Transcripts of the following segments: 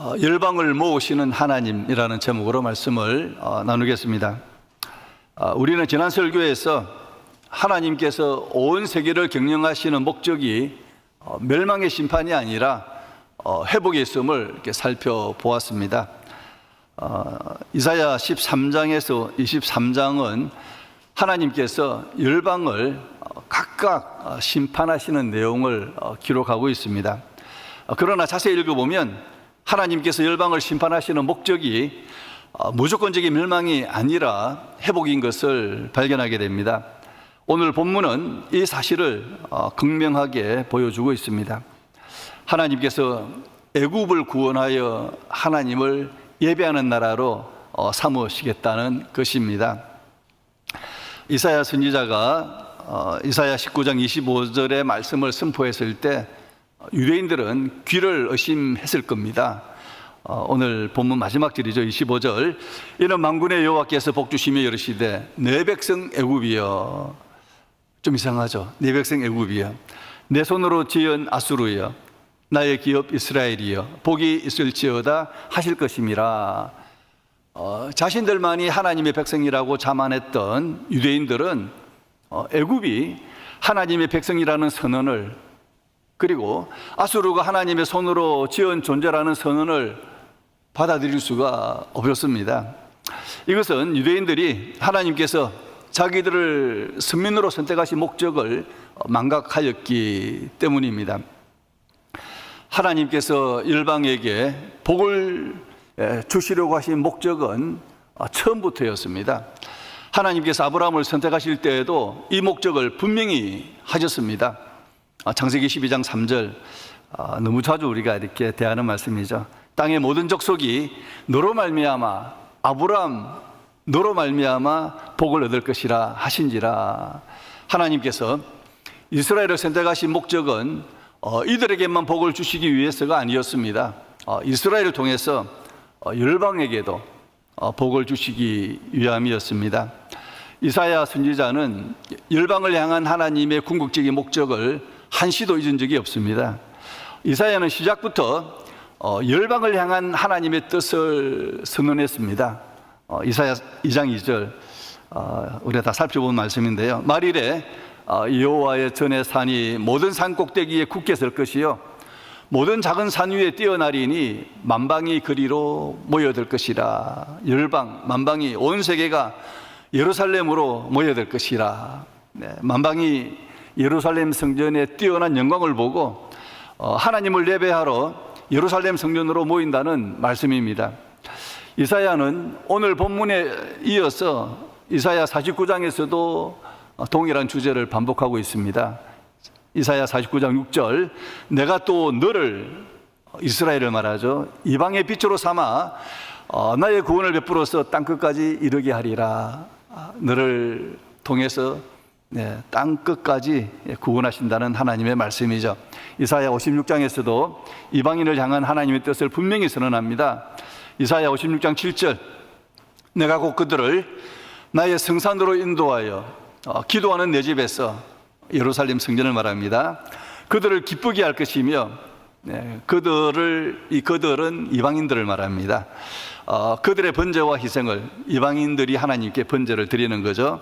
열방을 모으시는 하나님이라는 제목으로 말씀을 나누겠습니다. 우리는 지난 설교에서 하나님께서 온 세계를 경영하시는 목적이 멸망의 심판이 아니라 회복의 있음을 이렇게 살펴보았습니다. 이사야 13장에서 23장은 하나님께서 열방을 각각 심판하시는 내용을 기록하고 있습니다. 그러나 자세히 읽어보면 하나님께서 열방을 심판하시는 목적이 무조건적인 멸망이 아니라 회복인 것을 발견하게 됩니다. 오늘 본문은 이 사실을 극명하게 보여주고 있습니다. 하나님께서 애굽을 구원하여 하나님을 예배하는 나라로 삼으시겠다는 것입니다. 이사야 선지자가 이사야 19장 25절의 말씀을 선포했을 때 유대인들은 귀를 의심했을 겁니다. 오늘 본문 마지막 절이죠. 25절. 이는 만군의 여호와께서 복주시며 이르시되 내 백성 애굽이여. 좀 이상하죠. 내 백성 애굽이여. 내 손으로 지은 아수르여. 나의 기업 이스라엘이여. 복이 있을지어다 하실 것임이라. 자신들만이 하나님의 백성이라고 자만했던 유대인들은 애굽이 하나님의 백성이라는 선언을, 그리고 아수르가 하나님의 손으로 지은 존재라는 선언을 받아들일 수가 없었습니다. 이것은 유대인들이 하나님께서 자기들을 선민으로 선택하신 목적을 망각하였기 때문입니다. 하나님께서 열방에게 복을 주시려고 하신 목적은 처음부터였습니다. 하나님께서 아브라함을 선택하실 때에도 이 목적을 분명히 하셨습니다. 창세기 12장 3절, 너무 자주 우리가 이렇게 대하는 말씀이죠. 땅의 모든 족속이 너로 말미암아, 아브라함 너로 말미암아 복을 얻을 것이라 하신지라. 하나님께서 이스라엘을 선택하신 목적은 이들에게만 복을 주시기 위해서가 아니었습니다. 이스라엘을 통해서 열방에게도 복을 주시기 위함이었습니다. 이사야 선지자는 열방을 향한 하나님의 궁극적인 목적을 한시도 잊은 적이 없습니다. 이사야는 시작부터 열방을 향한 하나님의 뜻을 선언했습니다. 이사야 2장 2절, 우리가 다 살펴본 말씀인데요. 말일에 여호와의 전의 산이 모든 산 꼭대기에 굳게 설 것이요 모든 작은 산 위에 뛰어나리니 만방이 그리로 모여들 것이라. 열방, 만방이, 온 세계가 예루살렘으로 모여들 것이라. 만방이 예루살렘 성전의 뛰어난 영광을 보고 하나님을 예배하러 예루살렘 성전으로 모인다는 말씀입니다. 이사야는 오늘 본문에 이어서 이사야 49장에서도 동일한 주제를 반복하고 있습니다. 이사야 49장 6절, 내가 또 너를, 이스라엘을 말하죠, 이방의 빛으로 삼아 나의 구원을 베풀어서 땅끝까지 이르게 하리라. 너를 통해서 땅끝까지 구원하신다는 하나님의 말씀이죠. 이사야 56장에서도 이방인을 향한 하나님의 뜻을 분명히 선언합니다. 이사야 56장 7절, 내가 곧 그들을 나의 성산으로 인도하여 기도하는 내 집에서, 예루살렘 성전을 말합니다, 그들을 기쁘게 할 것이며, 그들은 이방인들을 말합니다. 그들의 번제와 희생을, 이방인들이 하나님께 번제를 드리는 거죠.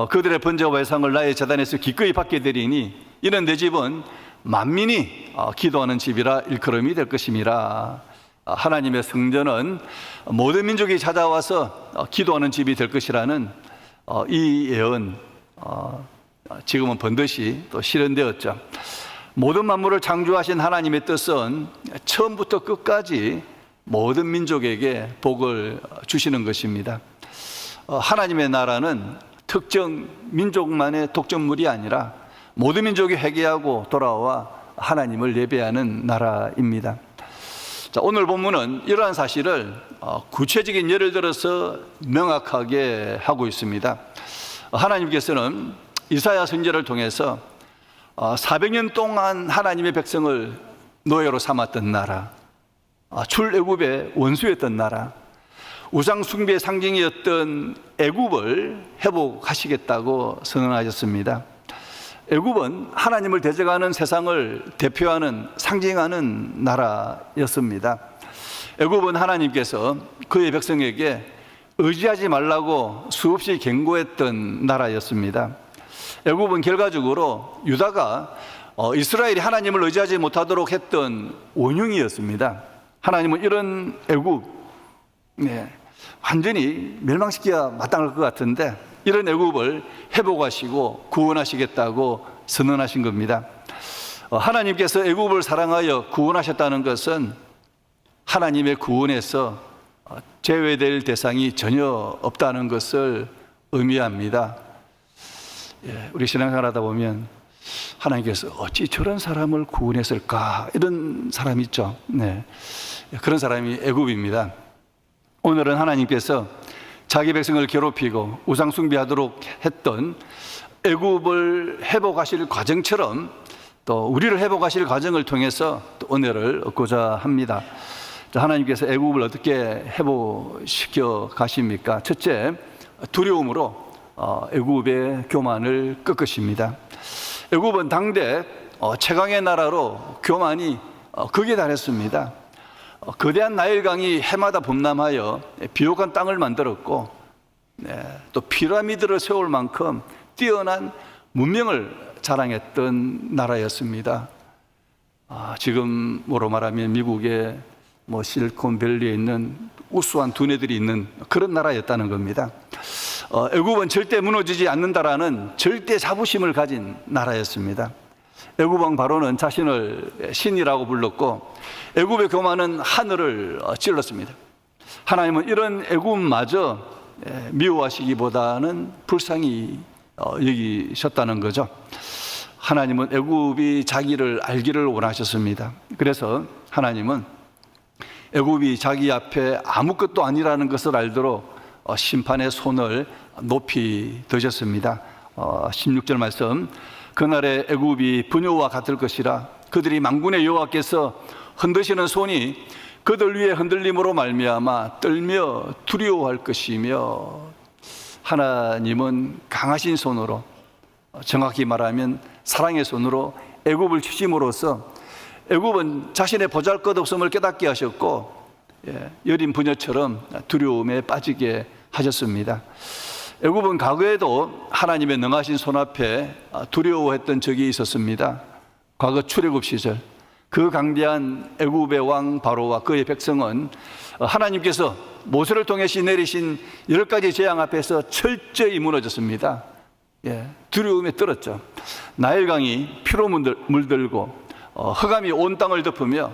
그들의 번제와 회상을 나의 제단에서 기꺼이 받게 되리니 이는 내 집은 만민이 기도하는 집이라 일컬음이 될 것임이라. 하나님의 성전은 모든 민족이 찾아와서 기도하는 집이 될 것이라는 이 예언, 지금은 번듯이 또 실현되었죠. 모든 만물을 창조하신 하나님의 뜻은 처음부터 끝까지 모든 민족에게 복을 주시는 것입니다. 하나님의 나라는 특정 민족만의 독점물이 아니라 모든 민족이 회개하고 돌아와 하나님을 예배하는 나라입니다. 자, 오늘 본문은 이러한 사실을 구체적인 예를 들어서 명확하게 하고 있습니다. 하나님께서는 이사야 선지자를 통해서 400년 동안 하나님의 백성을 노예로 삼았던 나라, 출애굽의 원수였던 나라, 우상 숭배의 상징이었던 애굽을 회복하시겠다고 선언하셨습니다. 애굽은 하나님을 대적하는 세상을 대표하는, 상징하는 나라였습니다. 애굽은 하나님께서 그의 백성에게 의지하지 말라고 수없이 경고했던 나라였습니다. 애굽은 결과적으로 유다가 이스라엘이 하나님을 의지하지 못하도록 했던 원흉이었습니다. 하나님은 이런 애굽, 완전히 멸망시켜야 마땅할 것 같은데 이런 애굽을 회복하시고 구원하시겠다고 선언하신 겁니다. 하나님께서 애굽을 사랑하여 구원하셨다는 것은 하나님의 구원에서 제외될 대상이 전혀 없다는 것을 의미합니다. 우리 신앙생활 하다 보면 하나님께서 어찌 저런 사람을 구원했을까, 이런 사람이 있죠. 그런 사람이 애굽입니다. 오늘은 하나님께서 자기 백성을 괴롭히고 우상 숭배하도록 했던 애굽을 회복하실 과정처럼 또 우리를 회복하실 과정을 통해서 또 은혜를 얻고자 합니다. 하나님께서 애굽을 어떻게 회복시켜 가십니까? 첫째, 두려움으로 애굽의 교만을 꺾으십니다. 애굽은 당대 최강의 나라로 교만이 극에 달했습니다. 거대한 나일강이 해마다 범람하여 비옥한 땅을 만들었고, 또 피라미드를 세울 만큼 뛰어난 문명을 자랑했던 나라였습니다. 지금으로 말하면 미국의 실리콘밸리에 있는 우수한 두뇌들이 있는 그런 나라였다는 겁니다. 애굽은 절대 무너지지 않는다라는 절대 자부심을 가진 나라였습니다. 애굽 왕 바로는 자신을 신이라고 불렀고 애굽의 교만은 하늘을 찔렀습니다. 하나님은 이런 애굽마저 미워하시기보다는 불쌍히 여기셨다는 거죠. 하나님은 애굽이 자기를 알기를 원하셨습니다. 그래서 하나님은 애굽이 자기 앞에 아무것도 아니라는 것을 알도록 심판의 손을 높이 드셨습니다. 16절 말씀, 그날에 애굽이 분요와 같을 것이라. 그들이 만군의 여호와께서 흔드시는 손이 그들 위에 흔들림으로 말미암아 떨며 두려워할 것이며, 하나님은 강하신 손으로, 정확히 말하면 사랑의 손으로 애굽을 치심으로써 애굽은 자신의 보잘것없음을 깨닫게 하셨고 여린 부녀처럼 두려움에 빠지게 하셨습니다. 애굽은 과거에도 하나님의 능하신 손 앞에 두려워했던 적이 있었습니다. 과거 출애굽 시절 그 강대한 애굽의 왕 바로와 그의 백성은 하나님께서 모세를 통해 내리신 10가지 재앙 앞에서 철저히 무너졌습니다. 두려움에 떨었죠. 나일강이 피로 물들고 흑암이 온 땅을 덮으며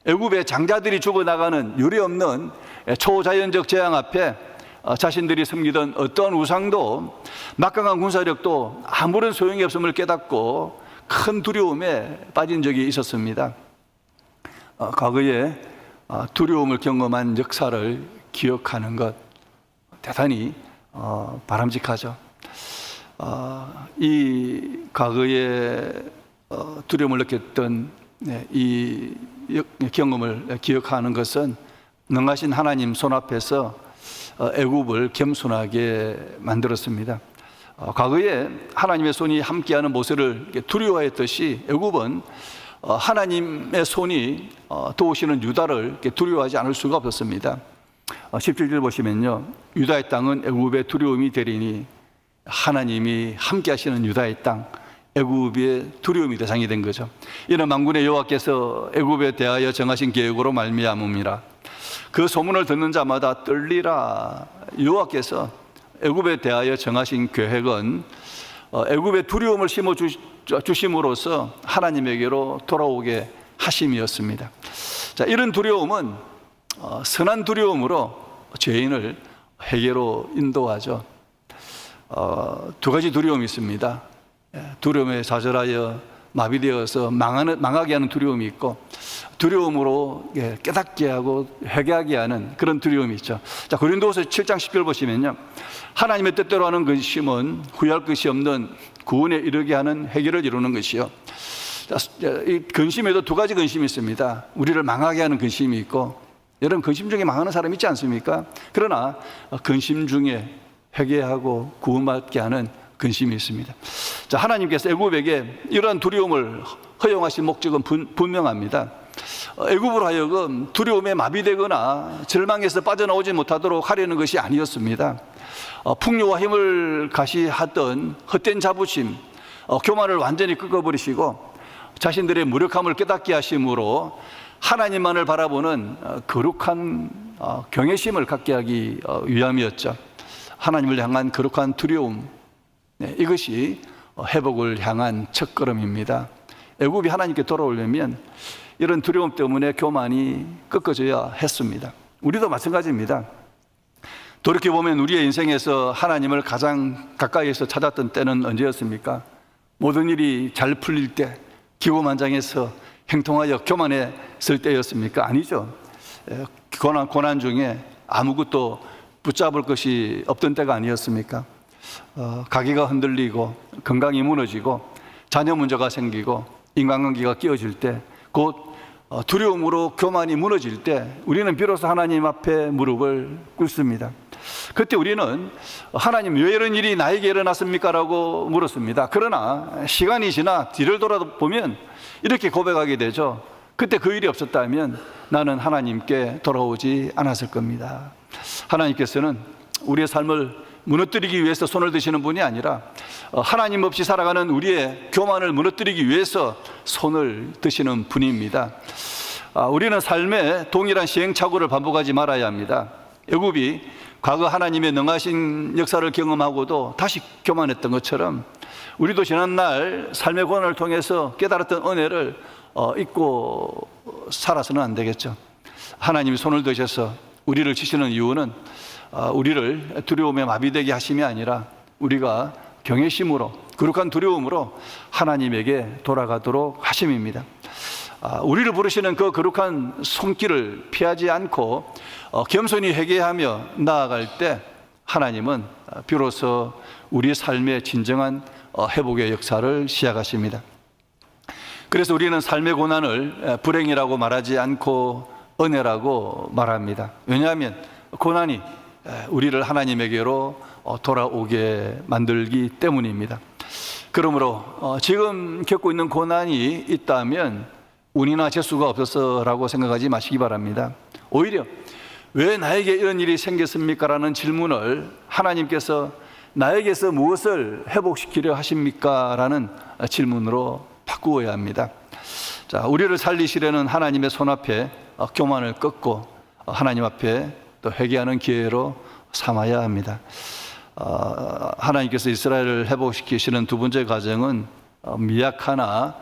애굽의 장자들이 죽어나가는 유례없는 초자연적 재앙 앞에 자신들이 섬기던 어떤 우상도 막강한 군사력도 아무런 소용이 없음을 깨닫고 큰 두려움에 빠진 적이 있었습니다. 과거에 두려움을 경험한 역사를 기억하는 것 대단히 바람직하죠. 이 과거에 두려움을 느꼈던 이 경험을 기억하는 것은 능하신 하나님 손앞에서 애굽을 겸손하게 만들었습니다. 과거에 하나님의 손이 함께하는 모세를 두려워했듯이 애굽은 하나님의 손이 도우시는 유다를 두려워하지 않을 수가 없었습니다. 17절 보시면요, 유다의 땅은 애굽의 두려움이 되리니, 하나님이 함께하시는 유다의 땅, 애굽의 두려움이 대상이 된 거죠. 이는 만군의 여호와께서 애굽에 대하여 정하신 계획으로 말미암음이라. 그 소문을 듣는 자마다 떨리라. 여호와께서 애굽에 대하여 정하신 계획은 애굽의 두려움을 심어 주심으로써 하나님에게로 돌아오게 하심이었습니다. 자, 이런 두려움은 선한 두려움으로 죄인을 회개로 인도하죠. 두 가지 두려움이 있습니다. 두려움에 좌절하여 마비되어서 망하게 하는 두려움이 있고, 두려움으로 깨닫게 하고 회개하게 하는 그런 두려움이 있죠. 자, 고린도후서 7장 10절 보시면요, 하나님의 뜻대로 하는 근심은 후회할 것이 없는 구원에 이르게 하는 회개를 이루는 것이요. 자, 이 근심에도 두 가지 근심이 있습니다. 우리를 망하게 하는 근심이 있고, 여러분 근심 중에 망하는 사람 있지 않습니까? 그러나 근심 중에 회개하고 구원받게 하는 근심이 있습니다. 자, 하나님께서 애굽에게 이러한 두려움을 허용하신 목적은 분명합니다. 애굽으로 하여금 두려움에 마비되거나 절망에서 빠져나오지 못하도록 하려는 것이 아니었습니다. 풍요와 힘을 가시하던 헛된 자부심, 교만을 완전히 꺾어버리시고 자신들의 무력함을 깨닫게 하심으로 하나님만을 바라보는 거룩한 경외심을 갖게 하기 위함이었죠. 하나님을 향한 거룩한 두려움, 이것이 회복을 향한 첫걸음입니다. 애굽이 하나님께 돌아오려면 이런 두려움 때문에 교만이 꺾어져야 했습니다. 우리도 마찬가지입니다. 돌이켜보면 우리의 인생에서 하나님을 가장 가까이에서 찾았던 때는 언제였습니까? 모든 일이 잘 풀릴 때, 기고만장해서 행통하여 교만했을 때였습니까? 아니죠. 고난 중에 아무것도 붙잡을 것이 없던 때가 아니었습니까? 가게가 흔들리고 건강이 무너지고 자녀 문제가 생기고 인간관계가 깨어질 때, 곧 두려움으로 교만이 무너질 때 우리는 비로소 하나님 앞에 무릎을 꿇습니다. 그때 우리는 하나님, 왜 이런 일이 나에게 일어났습니까? 라고 물었습니다. 그러나 시간이 지나 뒤를 돌아보면 이렇게 고백하게 되죠. 그때 그 일이 없었다면 나는 하나님께 돌아오지 않았을 겁니다. 하나님께서는 우리의 삶을 무너뜨리기 위해서 손을 드시는 분이 아니라 하나님 없이 살아가는 우리의 교만을 무너뜨리기 위해서 손을 드시는 분입니다. 우리는 삶에 동일한 시행착오를 반복하지 말아야 합니다. 애굽이 과거 하나님의 능하신 역사를 경험하고도 다시 교만했던 것처럼 우리도 지난날 삶의 고난을 통해서 깨달았던 은혜를 잊고 살아서는 안 되겠죠. 하나님이 손을 드셔서 우리를 치시는 이유는 우리를 두려움에 마비되게 하심이 아니라 우리가 경외심으로, 거룩한 두려움으로 하나님에게 돌아가도록 하심입니다. 우리를 부르시는 그 거룩한 손길을 피하지 않고 겸손히 회개하며 나아갈 때 하나님은 비로소 우리의 삶의 진정한 회복의 역사를 시작하십니다. 그래서 우리는 삶의 고난을 불행이라고 말하지 않고 은혜라고 말합니다. 왜냐하면 고난이 우리를 하나님에게로 돌아오게 만들기 때문입니다. 그러므로 지금 겪고 있는 고난이 있다면 운이나 재수가 없어서라고 생각하지 마시기 바랍니다. 오히려 왜 나에게 이런 일이 생겼습니까? 라는 질문을 하나님께서 나에게서 무엇을 회복시키려 하십니까? 라는 질문으로 바꾸어야 합니다. 자, 우리를 살리시려는 하나님의 손 앞에 교만을 꺾고 하나님 앞에 또 회개하는 기회로 삼아야 합니다. 하나님께서 이스라엘을 회복시키시는 두 번째 과정은 미약하나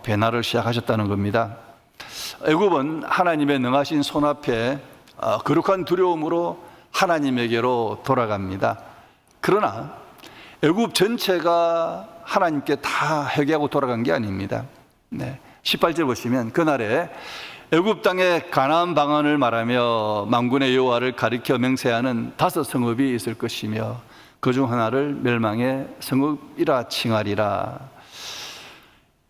변화를 시작하셨다는 겁니다. 애굽은 하나님의 능하신 손 앞에 거룩한 두려움으로 하나님에게로 돌아갑니다. 그러나 애굽 전체가 하나님께 다 회개하고 돌아간 게 아닙니다. 18절 보시면 그날에 애굽 땅에 가나안 방언을 말하며 만군의 여호와를 가리켜 맹세하는 5 성읍이 있을 것이며 그 중 하나를 멸망의 성읍이라 칭하리라.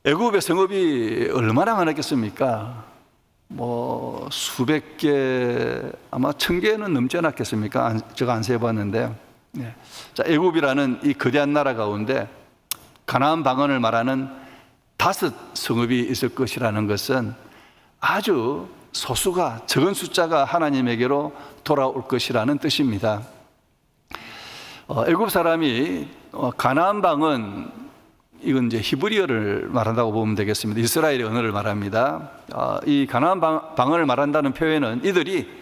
애굽의 성읍이 얼마나 많았겠습니까? 수백 개, 아마 1000개는 넘지 않았겠습니까? 제가 안 세봤는데요. 자, 애굽이라는 이 거대한 나라 가운데 가나안 방언을 말하는 5 성읍이 있을 것이라는 것은 아주 소수가, 적은 숫자가 하나님에게로 돌아올 것이라는 뜻입니다. 애굽 사람이 가나안 방언, 이건 이제 히브리어를 말한다고 보면 되겠습니다. 이스라엘의 언어를 말합니다. 이 가나안 방언을 말한다는 표현은 이들이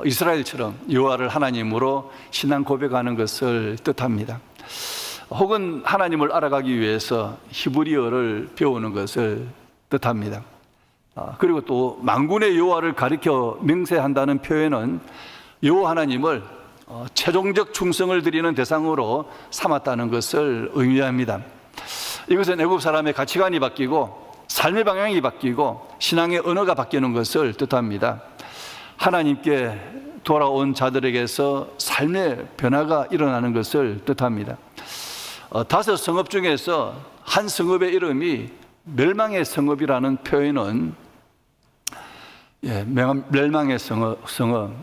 이스라엘처럼 여호와를 하나님으로 신앙 고백하는 것을 뜻합니다. 혹은 하나님을 알아가기 위해서 히브리어를 배우는 것을 뜻합니다. 그리고 또 만군의 여호와를 가리켜 맹세한다는 표현은 여호와 하나님을 최종적 충성을 드리는 대상으로 삼았다는 것을 의미합니다. 이것은 애굽 사람의 가치관이 바뀌고 삶의 방향이 바뀌고 신앙의 언어가 바뀌는 것을 뜻합니다. 하나님께 돌아온 자들에게서 삶의 변화가 일어나는 것을 뜻합니다. 5 성읍 중에서 한 성읍의 이름이 멸망의 성읍이라는 표현은 멸망의 성읍,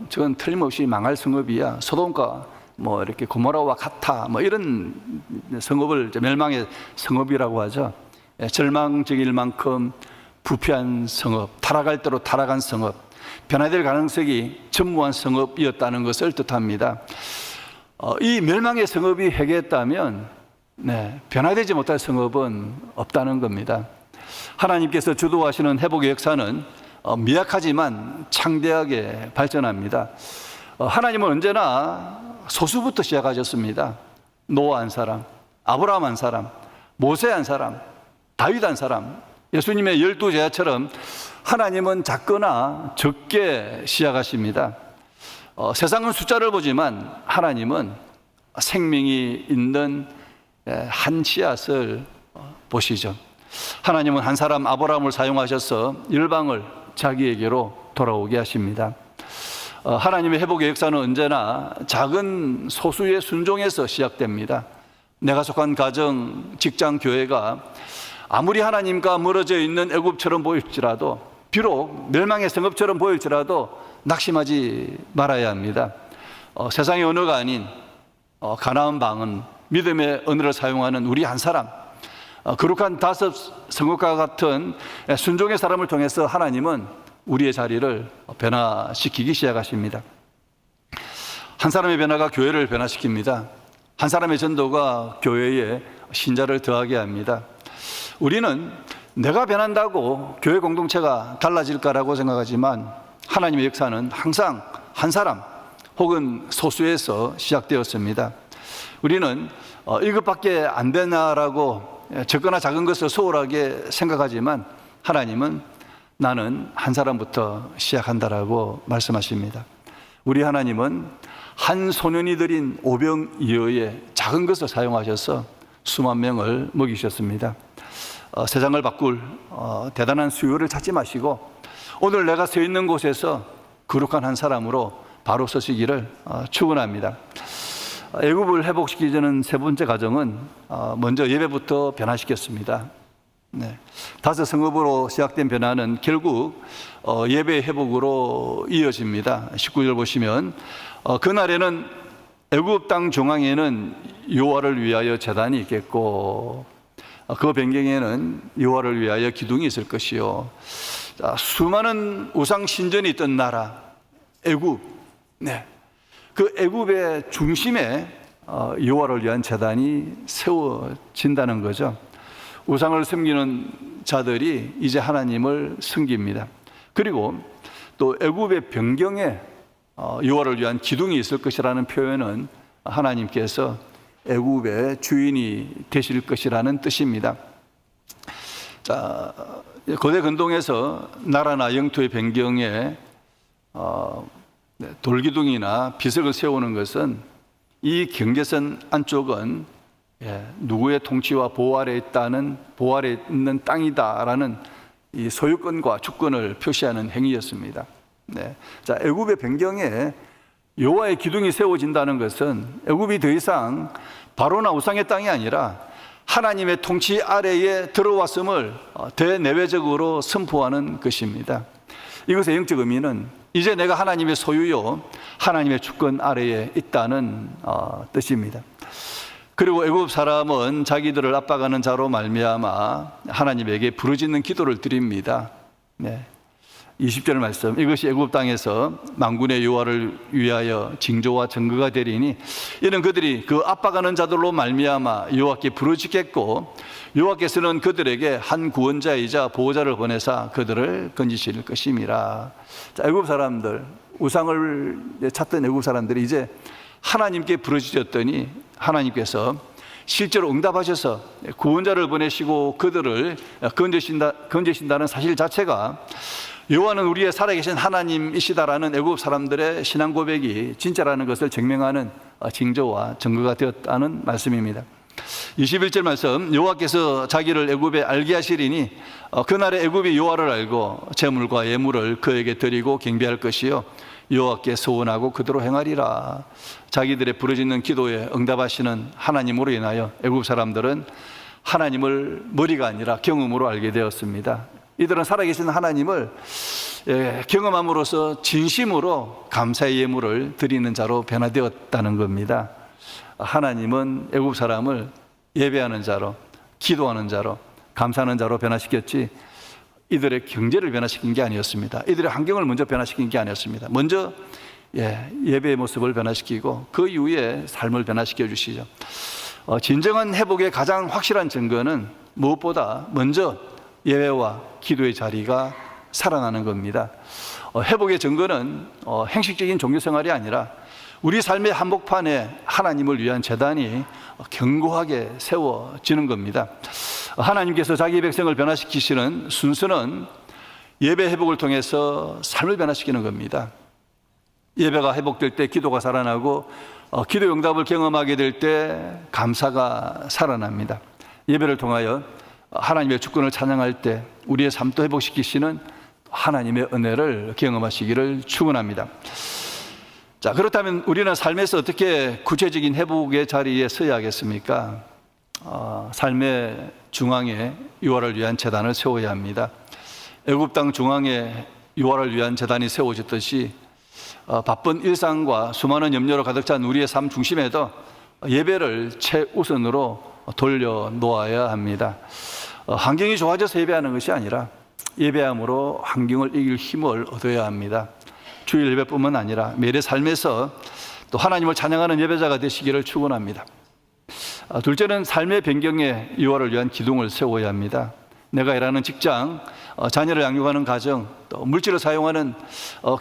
저건 틀림없이 망할 성읍이야. 소돔과 이렇게 고모라와 같아, 이런 성읍을 멸망의 성읍이라고 하죠. 절망적일 만큼 부패한 성읍, 타락할 대로 타락한 성읍, 변화될 가능성이 전무한 성읍이었다는 것을 뜻합니다. 이 멸망의 성읍이 회개했다면 변화되지 못할 성읍은 없다는 겁니다. 하나님께서 주도하시는 회복의 역사는 미약하지만 창대하게 발전합니다. 하나님은 언제나 소수부터 시작하셨습니다. 노아 한 사람, 아브라함 한 사람, 모세 한 사람, 다윗 한 사람, 예수님의 12제자처럼 하나님은 작거나 적게 시작하십니다. 세상은 숫자를 보지만 하나님은 생명이 있는 한 씨앗을 보시죠. 하나님은 한 사람 아브라함을 사용하셔서 열방을 자기에게로 돌아오게 하십니다. 하나님의 회복의 역사는 언제나 작은 소수의 순종에서 시작됩니다. 내가 속한 가정, 직장, 교회가 아무리 하나님과 멀어져 있는 애굽처럼 보일지라도, 비록 멸망의 성읍처럼 보일지라도 낙심하지 말아야 합니다. 세상의 언어가 아닌 가나안 방언, 믿음의 언어를 사용하는 우리 한 사람, 거룩한 다섯 성읍과 같은 순종의 사람을 통해서 하나님은 우리의 자리를 변화시키기 시작하십니다. 한 사람의 변화가 교회를 변화시킵니다. 한 사람의 전도가 교회에 신자를 더하게 합니다. 우리는 내가 변한다고 교회 공동체가 달라질까라고 생각하지만 하나님의 역사는 항상 한 사람 혹은 소수에서 시작되었습니다. 우리는 이것밖에 안 되나라고 적거나 작은 것을 소홀하게 생각하지만 하나님은 나는 한 사람부터 시작한다라고 말씀하십니다. 우리 하나님은 한 소년이 드린 오병이어의 작은 것을 사용하셔서 수만 명을 먹이셨습니다. 세상을 바꿀 대단한 수요를 찾지 마시고 오늘 내가 서 있는 곳에서 거룩한 한 사람으로 바로 서시기를 축원합니다. 애굽을 회복시키자는 세 번째 과정은 먼저 예배부터 변화시켰습니다. 다섯 성읍으로 시작된 변화는 결국 예배 회복으로 이어집니다. 19절 보시면 그날에는 애굽 땅 중앙에는 여호와를 위하여 제단이 있겠고 그 변경에는 여호와를 위하여 기둥이 있을 것이요. 수많은 우상 신전이 있던 나라 애굽, 그 애굽의 중심에 여호와를 위한 제단이 세워진다는 거죠. 우상을 섬기는 자들이 이제 하나님을 섬깁니다. 그리고 또 애굽의 변경에 여호와를 위한 기둥이 있을 것이라는 표현은 하나님께서 애굽의 주인이 되실 것이라는 뜻입니다. 자, 고대 근동에서 나라나 영토의 변경에 돌기둥이나 비석을 세우는 것은 이 경계선 안쪽은 누구의 통치와 보호 아래 있는 땅이다라는 이 소유권과 주권을 표시하는 행위였습니다. 자, 애굽의 변경에 여호와의 기둥이 세워진다는 것은 애굽이 더 이상 바로나 우상의 땅이 아니라 하나님의 통치 아래에 들어왔음을 대내외적으로 선포하는 것입니다. 이것의 영적 의미는 이제 내가 하나님의 소유요 하나님의 주권 아래에 있다는 뜻입니다. 그리고 애굽 사람은 자기들을 압박하는 자로 말미암아 하나님에게 부르짖는 기도를 드립니다. 20절 말씀, 이것이 애굽 땅에서 만군의 여호와를 위하여 징조와 증거가 되리니 이는 그들이 그 압박하는 자들로 말미암아 여호와께 부르짖겠고 여호와께서는 그들에게 한 구원자이자 보호자를 보내사 그들을 건지실 것임이라. 자, 애굽 사람들, 우상을 찾던 애굽 사람들이 이제 하나님께 부르짖었더니 하나님께서 실제로 응답하셔서 구원자를 보내시고 그들을 건지신다는 사실 자체가 여호와는 우리의 살아계신 하나님이시다라는 애굽 사람들의 신앙 고백이 진짜라는 것을 증명하는 징조와 증거가 되었다는 말씀입니다. 21절 말씀, 여호와께서 자기를 애굽에 알게 하시리니 그날에 애굽이 여호와를 알고 제물과 예물을 그에게 드리고 경배할 것이요 여호와께 소원하고 그대로 행하리라. 자기들의 부르짖는 기도에 응답하시는 하나님으로 인하여 애굽 사람들은 하나님을 머리가 아니라 경험으로 알게 되었습니다. 이들은 살아계신 하나님을 경험함으로써 진심으로 감사의 예물을 드리는 자로 변화되었다는 겁니다. 하나님은 애굽 사람을 예배하는 자로, 기도하는 자로, 감사하는 자로 변화시켰지 이들의 경제를 변화시킨 게 아니었습니다. 이들의 환경을 먼저 변화시킨 게 아니었습니다. 먼저 예배의 모습을 변화시키고 그 이후에 삶을 변화시켜 주시죠. 진정한 회복의 가장 확실한 증거는 무엇보다 먼저 예배와 기도의 자리가 살아나는 겁니다. 회복의 증거는 행식적인 종교생활이 아니라 우리 삶의 한복판에 하나님을 위한 제단이 견고하게 세워지는 겁니다. 하나님께서 자기 백성을 변화시키시는 순서는 예배 회복을 통해서 삶을 변화시키는 겁니다. 예배가 회복될 때 기도가 살아나고 기도 응답을 경험하게 될 때 감사가 살아납니다. 예배를 통하여 하나님의 주권을 찬양할 때 우리의 삶도 회복시키시는 하나님의 은혜를 경험하시기를 축원합니다. 자, 그렇다면 우리는 삶에서 어떻게 구체적인 회복의 자리에 서야 하겠습니까? 삶의 중앙에 유아를 위한 제단을 세워야 합니다. 애굽 땅 중앙에 유아를 위한 제단이 세워졌듯이 바쁜 일상과 수많은 염려로 가득 찬 우리의 삶 중심에도 예배를 최우선으로 돌려놓아야 합니다. 환경이 좋아져서 예배하는 것이 아니라 예배함으로 환경을 이길 힘을 얻어야 합니다. 주일 예배뿐만 아니라 매일의 삶에서 또 하나님을 찬양하는 예배자가 되시기를 축원합니다. 둘째는 삶의 변경에 유아를 위한 기둥을 세워야 합니다. 내가 일하는 직장, 자녀를 양육하는 가정, 또 물질을 사용하는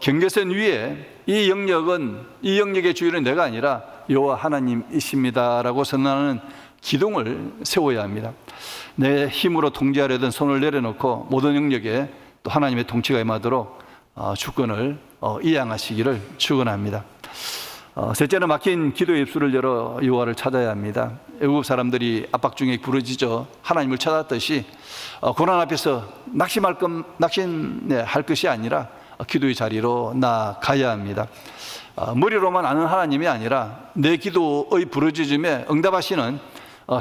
경계선 위에 이 영역의 주인은 내가 아니라 여호와 하나님이십니다라고 선언하는 기둥을 세워야 합니다. 내 힘으로 통제하려던 손을 내려놓고 모든 영역에 또 하나님의 통치가 임하도록 주권을 이양하시기를 축원합니다. 셋째는 막힌 기도의 입술을 열어 여호와를 찾아야 합니다. 애굽 사람들이 압박 중에 부르짖어 하나님을 찾았듯이 고난 앞에서 낙심할 것이 아니라 기도의 자리로 나아가야 합니다. 머리로만 아는 하나님이 아니라 내 기도의 부르짖음에 응답하시는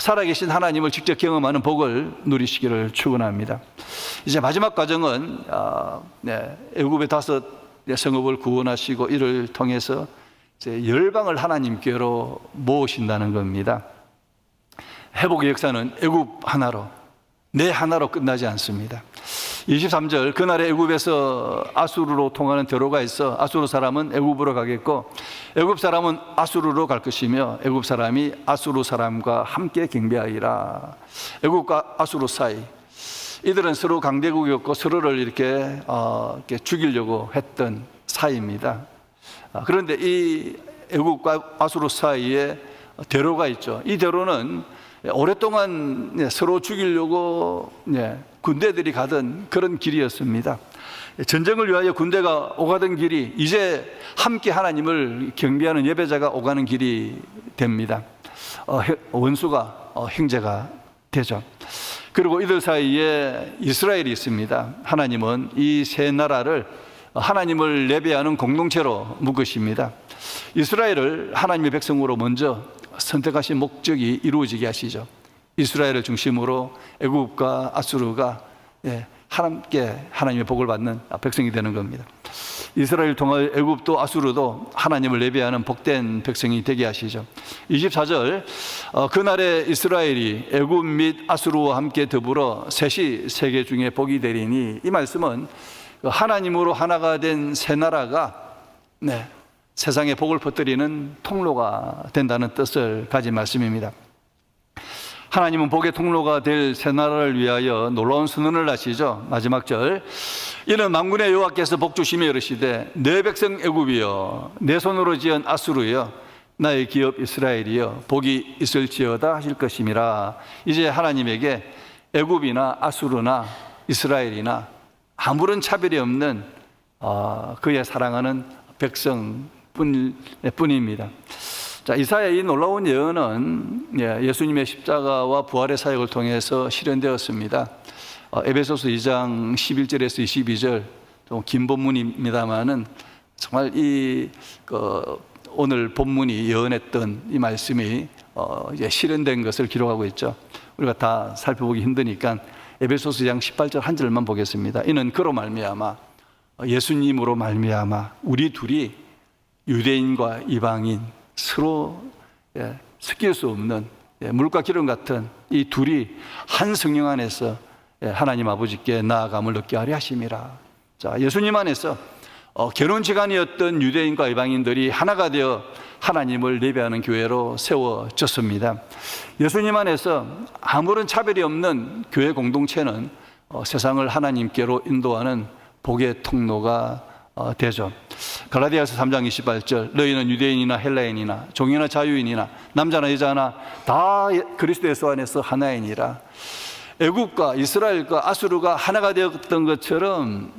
살아계신 하나님을 직접 경험하는 복을 누리시기를 축원합니다. 이제 마지막 과정은 애굽의 5 성읍을 구원하시고 이를 통해서 이제 열방을 하나님께로 모으신다는 겁니다. 회복의 역사는 애굽 하나로, 내 하나로 끝나지 않습니다. 23절, 그날에 애굽에서 아수르로 통하는 대로가 있어 아수르 사람은 애굽으로 가겠고 애굽 사람은 아수르로 갈 것이며 애굽 사람이 아수르 사람과 함께 경배하리라. 애굽과 아수르 사이, 이들은 서로 강대국이었고 서로를 이렇게 죽이려고 했던 사이입니다. 그런데 이 애굽과 아수르 사이에 대로가 있죠. 이 대로는 오랫동안 서로 죽이려고 군대들이 가던 그런 길이었습니다. 전쟁을 위하여 군대가 오가던 길이 이제 함께 하나님을 경배하는 예배자가 오가는 길이 됩니다. 원수가 형제가 되죠. 그리고 이들 사이에 이스라엘이 있습니다. 하나님은 이 세 나라를 하나님을 예배하는 공동체로 묶으십니다. 이스라엘을 하나님의 백성으로 먼저 선택하신 목적이 이루어지게 하시죠. 이스라엘을 중심으로 애굽과 아수르가 함께 하나님의 복을 받는 백성이 되는 겁니다. 이스라엘을 통하여 애굽도 아수르도 하나님을 예배하는 복된 백성이 되게 하시죠. 24절, 그날에 이스라엘이 애굽 및 아수르와 함께 더불어 셋이 세계 중에 복이 되리니, 이 말씀은 하나님으로 하나가 된 새 나라가 세상에 복을 퍼뜨리는 통로가 된다는 뜻을 가진 말씀입니다. 하나님은 복의 통로가 될 새 나라를 위하여 놀라운 선언을 하시죠. 마지막 절, 이는 만군의 여호와께서 복 주시며 이르시되 내 백성 애굽이여 내 손으로 지은 아수르여 나의 기업 이스라엘이여 복이 있을지어다 하실 것임이라. 이제 하나님에게 애굽이나 아수르나 이스라엘이나 아무런 차별이 없는 그의 사랑하는 백성뿐입니다. 자, 이사야의 이 놀라운 예언은 예수님의 십자가와 부활의 사역을 통해서 실현되었습니다. 에베소서 2장 11절에서 22절, 좀 긴 본문입니다만은 정말 오늘 본문이 예언했던 이 말씀이 이제 실현된 것을 기록하고 있죠. 우리가 다 살펴보기 힘드니까 에베소서 2장 18절 한 절만 보겠습니다. 이는 그로 말미암아, 예수님으로 말미암아 우리 둘이 유대인과 이방인 서로 섞일 수 없는 물과 기름 같은 이 둘이 한 성령 안에서 하나님 아버지께 나아감을 얻게 하려 하심이라. 자, 예수님 안에서 결혼지간이었던 유대인과 이방인들이 하나가 되어 하나님을 예배하는 교회로 세워졌습니다. 예수님 안에서 아무런 차별이 없는 교회 공동체는 세상을 하나님께로 인도하는 복의 통로가 되죠. 갈라디아서 3장 28절, 너희는 유대인이나 헬라인이나 종이나 자유인이나 남자나 여자나 다 그리스도 예수 안에서 하나이니라. 애굽과 이스라엘과 아수르가 하나가 되었던 것처럼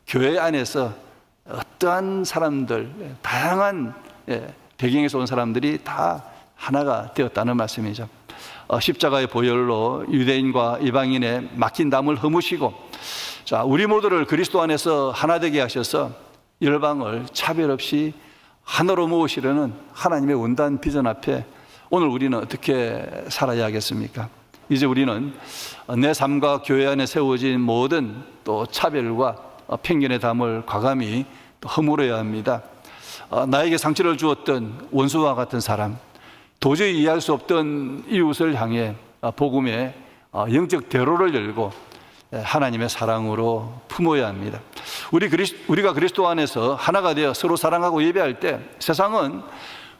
교회 안에서 어떠한 사람들, 다양한 배경에서 온 사람들이 다 하나가 되었다는 말씀이죠. 십자가의 보혈로 유대인과 이방인의 막힌 담을 허무시고, 자, 우리 모두를 그리스도 안에서 하나 되게 하셔서 열방을 차별 없이 하나로 모으시려는 하나님의 원단 비전 앞에 오늘 우리는 어떻게 살아야 하겠습니까? 이제 우리는 내 삶과 교회 안에 세워진 모든 또 차별과 편견의 담을 과감히 허물어야 합니다. 나에게 상처를 주었던 원수와 같은 사람, 도저히 이해할 수 없던 이웃을 향해 복음의 영적 대로를 열고 하나님의 사랑으로 품어야 합니다. 우리가 그리스도 안에서 하나가 되어 서로 사랑하고 예배할 때 세상은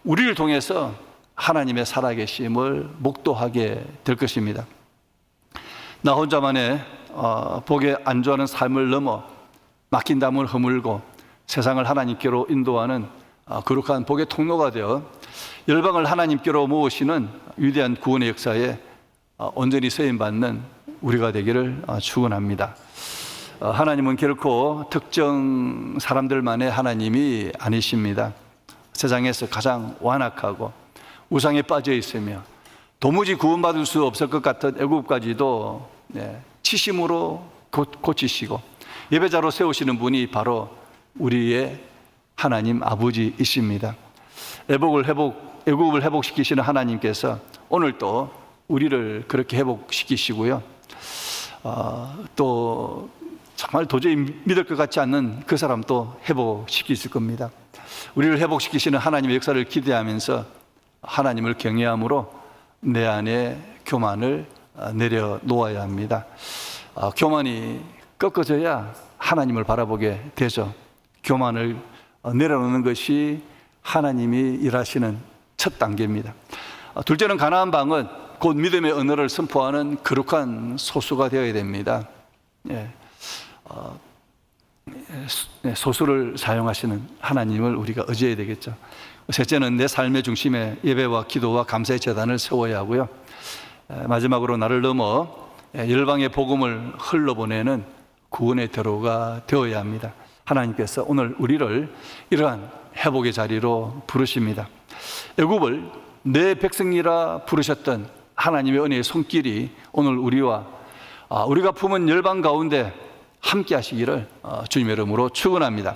우리를 통해서 하나님의 살아계심을 목도하게 될 것입니다. 나 혼자만의 복에 안주하는 삶을 넘어 막힌 담을 허물고 세상을 하나님께로 인도하는 거룩한 복의 통로가 되어 열방을 하나님께로 모으시는 위대한 구원의 역사에 온전히 쓰임받는 우리가 되기를 축원합니다. 하나님은 결코 특정 사람들만의 하나님이 아니십니다. 세상에서 가장 완악하고 우상에 빠져 있으며 도무지 구원받을 수 없을 것 같은 애굽까지도 치심으로 고치시고 예배자로 세우시는 분이 바로 우리의 하나님 아버지이십니다. 애굽을 회복시키시는 하나님께서 오늘 또 우리를 그렇게 회복시키시고요. 또 정말 도저히 믿을 것 같지 않는 그 사람도 회복시키실 겁니다. 우리를 회복시키시는 하나님의 역사를 기대하면서 하나님을 경외함으로 내 안에 교만을 내려놓아야 합니다. 교만이 꺾어져야 하나님을 바라보게 되죠. 교만을 내려놓는 것이 하나님이 일하시는 첫 단계입니다. 둘째는 가나안 방은 곧 믿음의 언어를 선포하는 거룩한 소수가 되어야 됩니다. 소수를 사용하시는 하나님을 우리가 의지해야 되겠죠. 셋째는 내 삶의 중심에 예배와 기도와 감사의 제단을 세워야 하고요. 마지막으로 나를 넘어 열방의 복음을 흘러보내는 구원의 대로가 되어야 합니다. 하나님께서 오늘 우리를 이러한 회복의 자리로 부르십니다. 애굽을 내 백성이라 부르셨던 하나님의 은혜의 손길이 오늘 우리가 품은 열방 가운데 함께 하시기를 주님의 이름으로 축원합니다.